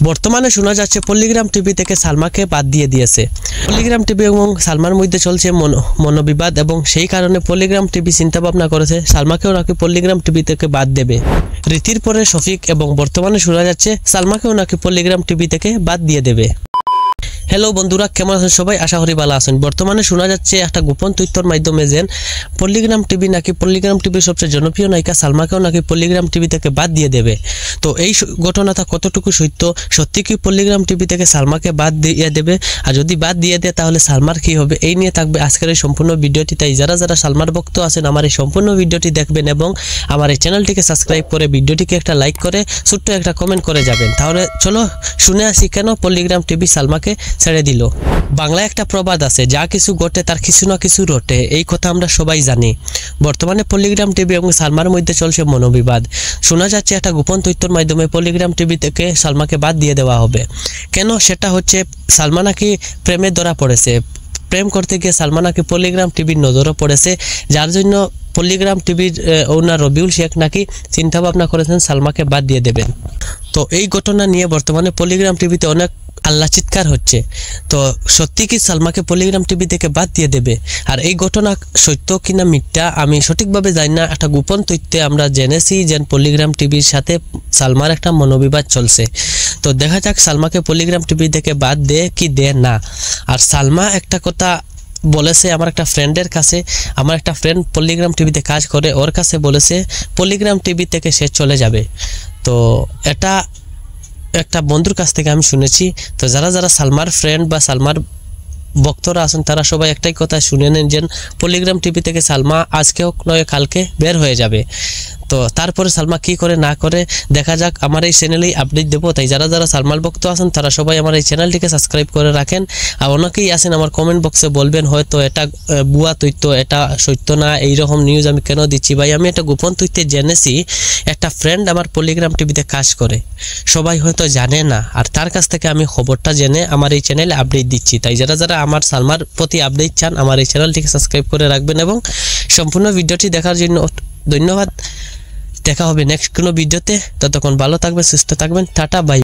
বর্তমানে শোনা যাচ্ছে পল্লিগ্রাম টিভি থেকে সালমাকে বাদ দিয়ে দিয়েছে। পল্লিগ্রাম টিভি এবং সালমার মধ্যে চলছে মনোবিবাদ এবং সেই কারণে পল্লিগ্রাম টিভি চিন্তা ভাবনা করেছে সালমাকেও নাকি পল্লিগ্রাম টিভি থেকে বাদ দেবে। রীতির পরে শফিক এবং বর্তমানে শোনা যাচ্ছে সালমাকেও নাকি পল্লিগ্রাম টিভি থেকে বাদ দিয়ে দেবে। হ্যালো বন্ধুরা, কেমন আছেন সবাই? আশা করি ভালো আছেন। বর্তমানে শোনা যাচ্ছে একটা গোপন তথ্যের মাধ্যমে যে পল্লিগ্রাম টিভি নাকি পল্লিগ্রাম টিভির সবচেয়ে জনপ্রিয় নায়িকা সালমাকেও নাকি পল্লিগ্রাম টিভি থেকে বাদ দিয়ে দেবে। তো এই ঘটনাটা কতটুকু সত্য? সত্যি কি পল্লিগ্রাম টিভি থেকে সালমাকে বাদ দিয়ে দেবে? আর যদি বাদ দিয়ে দেয় তাহলে সালমার কি হবে? এই নিয়ে থাকবে আজকের এই সম্পূর্ণ ভিডিওটি। তাই যারা যারা সালমার ভক্ত আছেন আমার এই সম্পূর্ণ ভিডিওটি দেখবেন এবং আমার এই চ্যানেলটিকে সাবস্ক্রাইব করে ভিডিওটিকে একটা লাইক করে ছোট্ট একটা কমেন্ট করে যাবেন। তাহলে চলো শুনে আসি কেন পল্লিগ্রাম টিভি সালমাকে ছেড়ে দিল। বাংলায় একটা প্রবাদ আছে, যা কিছু ঘটে তার কিছু না কিছু রটে। এই কথা আমরা সবাই জানি। বর্তমানে পল্লিগ্রাম টিভি এবং সালমার মধ্যে চলছে মনোবিবাদ। শোনা যাচ্ছে একটা গোপন তথ্যের মাধ্যমে পল্লিগ্রাম টিভি থেকে সালমাকে বাদ দিয়ে দেওয়া হবে। কেন? সেটা হচ্ছে সালমা নাকি প্রেমে ধরা পড়েছে। প্রেম করতে গিয়ে সালমা নাকি পল্লিগ্রাম টিভির নজরও পড়েছে, যার জন্য পল্লিগ্রাম টিভির ওনার রবিউল শেখ নাকি চিন্তা ভাবনা করেছেন সালমাকে বাদ দিয়ে দেবেন। তো এই ঘটনা নিয়ে বর্তমানে পল্লিগ্রাম টিভিতে অনেক আল্লাহ চিৎকার হচ্ছে। তো সত্যি কি সালমাকে পল্লিগ্রাম টিভি থেকে বাদ দিয়ে দেবে? আর এই ঘটনা সত্য কিনা মিথ্যা আমি সঠিকভাবে জানি না। একটা গোপন তথ্যে আমরা জেনেছি যে পল্লিগ্রাম টিভির সাথে সালমার একটা মনোবিবাদ চলছে। তো দেখা যাক সালমাকে পল্লিগ্রাম টিভি থেকে বাদ দেয় কি দেয় না। আর সালমা একটা কথা বলেছে আমার একটা ফ্রেন্ডের কাছে, আমার একটা ফ্রেন্ড পল্লিগ্রাম টিভিতে কাজ করে, ওর কাছে বলেছে পল্লিগ্রাম টিভি থেকে সে চলে যাবে। তো এটা একটা বন্ধুর কাছ থেকে আমি শুনেছি। তো যারা যারা সালমার ফ্রেন্ড বা সালমার ভক্তরা আছেন তারা সবাই একটাই কথা শুনে নেন যে পল্লিগ্রাম টিভি থেকে সালমা আজকে হোক নয় কালকে বের হয়ে যাবে। তো তারপরে সালমা কি করে না করে দেখা যাক। আমার এই চ্যানেলেই আপডেট দেবো। তাই যারা যারা সালমার ভক্ত আছেন তারা সবাই আমার এই চ্যানেলটিকে সাবস্ক্রাইব করে রাখেন। আর অনেকেই আছেন আমার কমেন্ট বক্সে বলবেন হয়তো এটা ভুয়া তথ্য, এটা সত্য না, এইরকম নিউজ আমি কেন দিচ্ছি? ভাই আমি একটা গোপন তথ্যে জেনেছি। একটা ফ্রেন্ড আমার পল্লিগ্রাম টিভিতে কাজ করে, সবাই হয়তো জানে না, আর তার কাছ থেকে আমি খবরটা জেনে আমার এই চ্যানেলে আপডেট দিচ্ছি। তাই যারা যারা আমার সালমার প্রতি আপডেট চান আমার এই চ্যানেলটিকে সাবস্ক্রাইব করে রাখবেন এবং সম্পূর্ণ ভিডিওটি দেখার জন্য ধন্যবাদ। দেখা হবে নেক্সট কোনো ভিডিওতে। ততক্ষণ ভালো থাকবেন, সুস্থ থাকবেন। Tata, by.